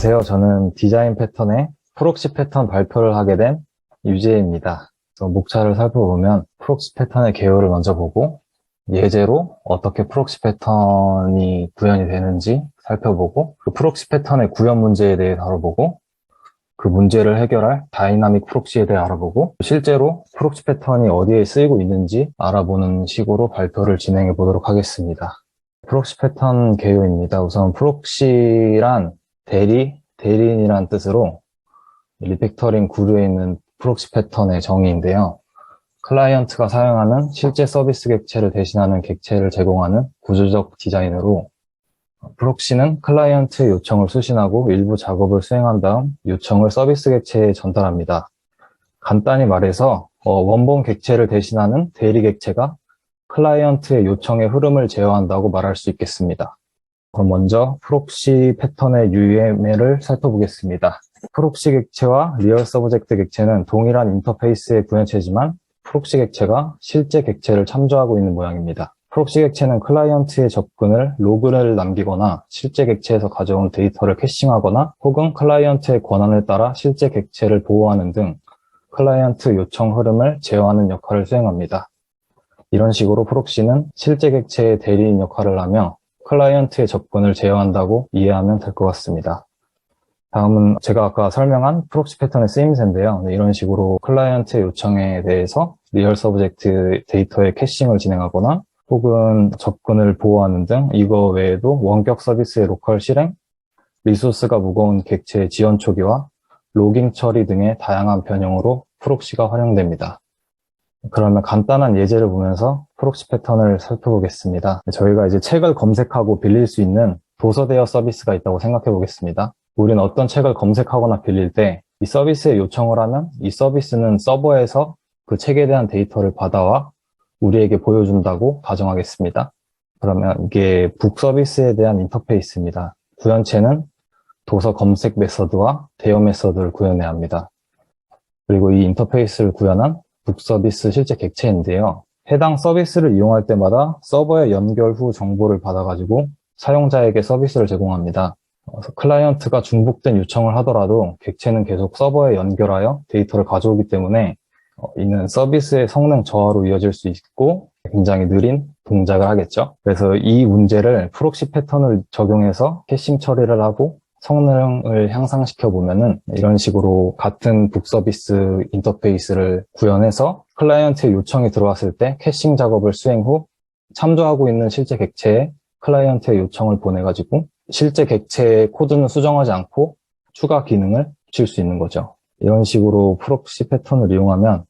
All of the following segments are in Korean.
안녕하세요. 저는 디자인 패턴의 프록시 패턴 발표를 하게 된 유재입니다. 목차를 살펴보면 프록시 패턴의 개요를 먼저 보고 예제로 어떻게 프록시 패턴이 구현이 되는지 살펴보고 그 프록시 패턴의 구현 문제에 대해 다뤄보고 그 문제를 해결할 다이나믹 프록시에 대해 알아보고 실제로 프록시 패턴이 어디에 쓰이고 있는지 알아보는 식으로 발표를 진행해 보도록 하겠습니다. 프록시 패턴 개요입니다. 우선 프록시란 대리인이란 뜻으로 리팩터링 구류에 있는 프록시 패턴의 정의인데요. 클라이언트가 사용하는 실제 서비스 객체를 대신하는 객체를 제공하는 구조적 디자인으로 프록시는 클라이언트의 요청을 수신하고 일부 작업을 수행한 다음 요청을 서비스 객체에 전달합니다. 간단히 말해서 원본 객체를 대신하는 대리 객체가 클라이언트의 요청의 흐름을 제어한다고 말할 수 있겠습니다. 그럼 먼저 프록시 패턴의 UML을 살펴보겠습니다. 프록시 객체와 리얼 서브젝트 객체는 동일한 인터페이스의 구현체지만 프록시 객체가 실제 객체를 참조하고 있는 모양입니다. 프록시 객체는 클라이언트의 접근을 로그를 남기거나 실제 객체에서 가져온 데이터를 캐싱하거나 혹은 클라이언트의 권한에 따라 실제 객체를 보호하는 등 클라이언트 요청 흐름을 제어하는 역할을 수행합니다. 이런 식으로 프록시는 실제 객체의 대리인 역할을 하며 클라이언트의 접근을 제어한다고 이해하면 될 것 같습니다. 다음은 제가 아까 설명한 프록시 패턴의 쓰임새인데요. 이런 식으로 클라이언트의 요청에 대해서 리얼 서브젝트 데이터의 캐싱을 진행하거나 혹은 접근을 보호하는 등 이거 외에도 원격 서비스의 로컬 실행, 리소스가 무거운 객체의 지연 초기화, 로깅 처리 등의 다양한 변형으로 프록시가 활용됩니다. 그러면 간단한 예제를 보면서 프록시 패턴을 살펴보겠습니다. 저희가 이제 책을 검색하고 빌릴 수 있는 도서 대여 서비스가 있다고 생각해 보겠습니다. 우리는 어떤 책을 검색하거나 빌릴 때 이 서비스에 요청을 하면 이 서비스는 서버에서 그 책에 대한 데이터를 받아와 우리에게 보여준다고 가정하겠습니다. 그러면 이게 북 서비스에 대한 인터페이스입니다. 구현체는 도서 검색 메서드와 대여 메서드를 구현해야 합니다. 그리고 이 인터페이스를 구현한 북 서비스 실제 객체인데요. 해당 서비스를 이용할 때마다 서버에 연결 후 정보를 받아가지고 사용자에게 서비스를 제공합니다. 그래서 클라이언트가 중복된 요청을 하더라도 객체는 계속 서버에 연결하여 데이터를 가져오기 때문에 이는 서비스의 성능 저하로 이어질 수 있고 굉장히 느린 동작을 하겠죠. 그래서 이 문제를 프록시 패턴을 적용해서 캐싱 처리를 하고 성능을 향상시켜 보면은 이런 식으로 같은 북 서비스 인터페이스를 구현해서 클라이언트의 요청이 들어왔을 때 캐싱 작업을 수행 후 참조하고 있는 실제 객체에 클라이언트의 요청을 보내가지고 실제 객체의 코드는 수정하지 않고 추가 기능을 붙일 수 있는 거죠. 이런 식으로 프록시 패턴을 이용하면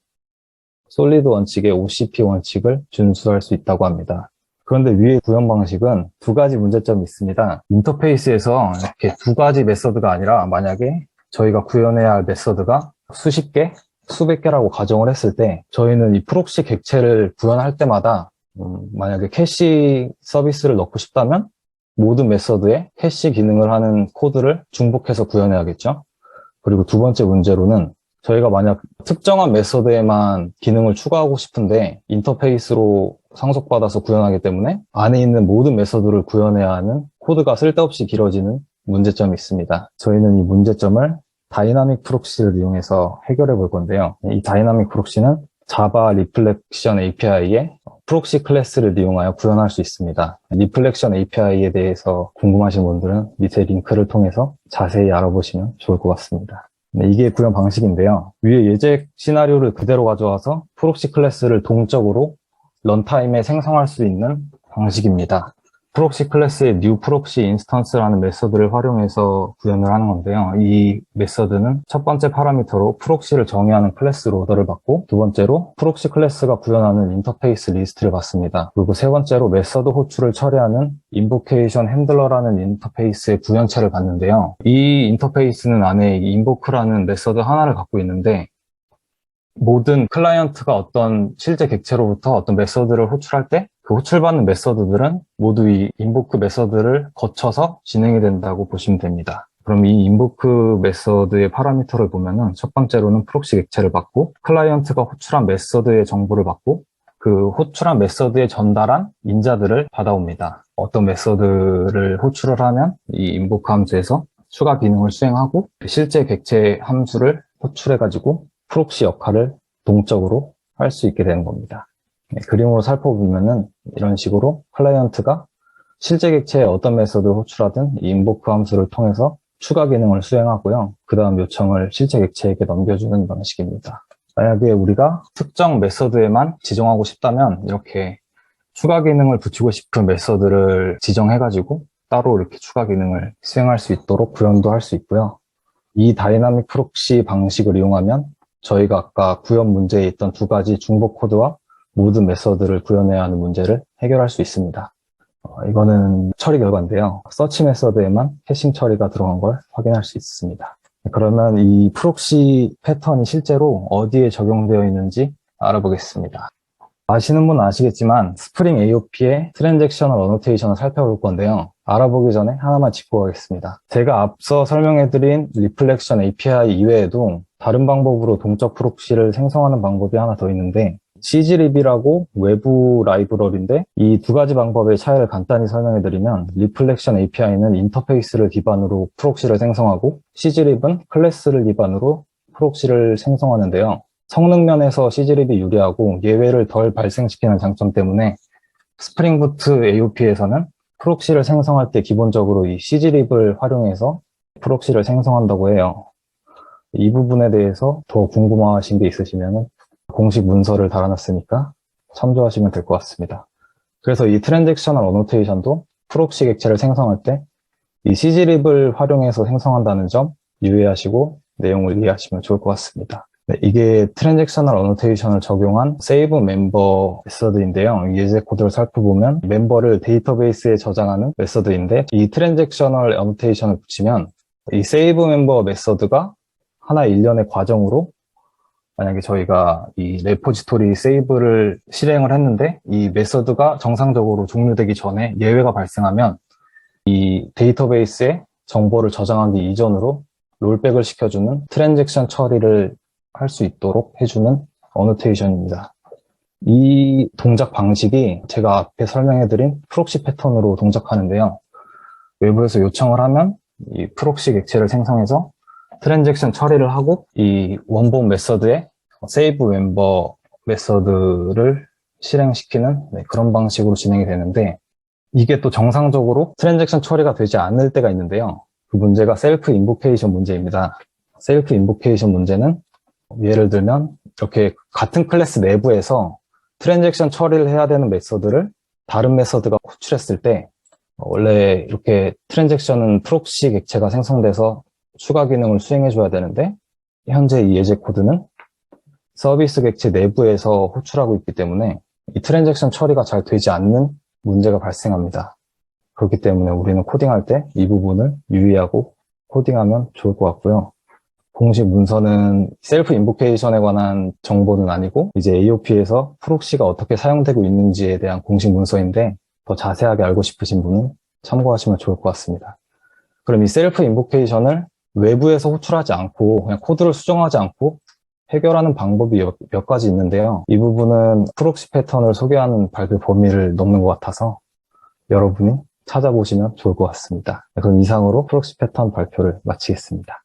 솔리드 원칙의 OCP 원칙을 준수할 수 있다고 합니다. 그런데 위의 구현 방식은 두 가지 문제점이 있습니다. 인터페이스에서 이렇게 두 가지 메서드가 아니라 만약에 저희가 구현해야 할 메서드가 수십 개, 수백 개라고 가정을 했을 때 저희는 이 프록시 객체를 구현할 때마다 만약에 캐시 서비스를 넣고 싶다면 모든 메서드에 캐시 기능을 하는 코드를 중복해서 구현해야겠죠. 그리고 두 번째 문제로는 저희가 만약 특정한 메서드에만 기능을 추가하고 싶은데 인터페이스로 상속받아서 구현하기 때문에 안에 있는 모든 메서드를 구현해야 하는 코드가 쓸데없이 길어지는 문제점이 있습니다. 저희는 이 문제점을 다이나믹 프록시를 이용해서 해결해 볼 건데요. 이 다이나믹 프록시는 자바 리플렉션 API의 프록시 클래스를 이용하여 구현할 수 있습니다. 리플렉션 API에 대해서 궁금하신 분들은 밑에 링크를 통해서 자세히 알아보시면 좋을 것 같습니다. 이게 구현 방식인데요. 위에 예제 시나리오를 그대로 가져와서 프록시 클래스를 동적으로 런타임에 생성할 수 있는 방식입니다. 프록시 클래스의 new proxy instance라는 메서드를 활용해서 구현을 하는 건데요. 이 메서드는 첫 번째 파라미터로 프록시를 정의하는 클래스 로더를 받고 두 번째로 프록시 클래스가 구현하는 인터페이스 리스트를 받습니다. 그리고 세 번째로 메서드 호출을 처리하는 인보케이션 핸들러라는 인터페이스의 구현체를 받는데요. 이 인터페이스는 안에 인보크라는 메서드 하나를 갖고 있는데 모든 클라이언트가 어떤 실제 객체로부터 어떤 메서드를 호출할 때 그 호출받는 메서드들은 모두 이 인보크 메서드를 거쳐서 진행이 된다고 보시면 됩니다. 그럼 이 인보크 메서드의 파라미터를 보면은 첫 번째로는 프록시 객체를 받고 클라이언트가 호출한 메서드의 정보를 받고 그 호출한 메서드에 전달한 인자들을 받아옵니다. 어떤 메서드를 호출을 하면 이 인보크 함수에서 추가 기능을 수행하고 실제 객체 함수를 호출해가지고 프록시 역할을 동적으로 할 수 있게 되는 겁니다. 그림으로 살펴보면은 이런 식으로 클라이언트가 실제 객체에 어떤 메서드를 호출하든 이 인보크 함수를 통해서 추가 기능을 수행하고요. 그 다음 요청을 실제 객체에게 넘겨주는 방식입니다. 만약에 우리가 특정 메서드에만 지정하고 싶다면 이렇게 추가 기능을 붙이고 싶은 메서드를 지정해가지고 따로 이렇게 추가 기능을 수행할 수 있도록 구현도 할 수 있고요. 이 다이나믹 프록시 방식을 이용하면 저희가 아까 구현 문제에 있던 두 가지 중복 코드와 모든 메서드를 구현해야 하는 문제를 해결할 수 있습니다. 이거는 처리 결과인데요. 서치 메서드에만 해싱 처리가 들어간 걸 확인할 수 있습니다. 그러면 이 프록시 패턴이 실제로 어디에 적용되어 있는지 알아보겠습니다. 아시는 분은 아시겠지만 스프링 AOP의 트랜잭셔널 어노테이션을 살펴볼 건데요. 알아보기 전에 하나만 짚고 가겠습니다. 제가 앞서 설명해드린 리플렉션 API 이외에도 다른 방법으로 동적 프록시를 생성하는 방법이 하나 더 있는데 CGLib이라고 외부 라이브러리인데 이 두 가지 방법의 차이를 간단히 설명해드리면 리플렉션 API는 인터페이스를 기반으로 프록시를 생성하고 CGLib은 클래스를 기반으로 프록시를 생성하는데요. 성능 면에서 CGLib이 유리하고 예외를 덜 발생시키는 장점 때문에 스프링 부트 AOP에서는 프록시를 생성할 때 기본적으로 이 CGLib을 활용해서 프록시를 생성한다고 해요. 이 부분에 대해서 더 궁금하신 게 있으시면 공식 문서를 달아놨으니까 참조하시면 될 것 같습니다. 그래서 이 트랜잭셔널 어노테이션도 프록시 객체를 생성할 때 이 CGLib을 활용해서 생성한다는 점 유의하시고 내용을 이해하시면 좋을 것 같습니다. 네, 이게 트랜잭셔널 어노테이션을 적용한 세이브 멤버 메서드인데요. 예제 코드를 살펴보면 멤버를 데이터베이스에 저장하는 메서드인데 이 트랜잭셔널 어노테이션을 붙이면 이 세이브 멤버 메서드가 하나의 일련의 과정으로 만약에 저희가 이 레포지토리 세이브를 실행을 했는데 이 메서드가 정상적으로 종료되기 전에 예외가 발생하면 이 데이터베이스에 정보를 저장하기 이전으로 롤백을 시켜주는 트랜잭션 처리를 할 수 있도록 해주는 어노테이션입니다. 이 동작 방식이 제가 앞에 설명해드린 프록시 패턴으로 동작하는데요. 외부에서 요청을 하면 이 프록시 객체를 생성해서 트랜잭션 처리를 하고 이 원본 메서드에 세이브 멤버 메서드를 실행시키는 그런 방식으로 진행이 되는데 이게 또 정상적으로 트랜잭션 처리가 되지 않을 때가 있는데요. 그 문제가 셀프 인보케이션 문제입니다. 셀프 인보케이션 문제는 예를 들면 이렇게 같은 클래스 내부에서 트랜잭션 처리를 해야 되는 메서드를 다른 메서드가 호출했을 때 원래 이렇게 트랜잭션은 프록시 객체가 생성돼서 추가 기능을 수행해 줘야 되는데 현재 이 예제 코드는 서비스 객체 내부에서 호출하고 있기 때문에 이 트랜잭션 처리가 잘 되지 않는 문제가 발생합니다. 그렇기 때문에 우리는 코딩할 때 이 부분을 유의하고 코딩하면 좋을 것 같고요. 공식 문서는 셀프 인보케이션에 관한 정보는 아니고 이제 AOP에서 프록시가 어떻게 사용되고 있는지에 대한 공식 문서인데 더 자세하게 알고 싶으신 분은 참고하시면 좋을 것 같습니다. 그럼 이 셀프 인보케이션을 외부에서 호출하지 않고 그냥 코드를 수정하지 않고 해결하는 방법이 몇 가지 있는데요. 이 부분은 프록시 패턴을 소개하는 발표 범위를 넘는 것 같아서 여러분이 찾아보시면 좋을 것 같습니다. 그럼 이상으로 프록시 패턴 발표를 마치겠습니다.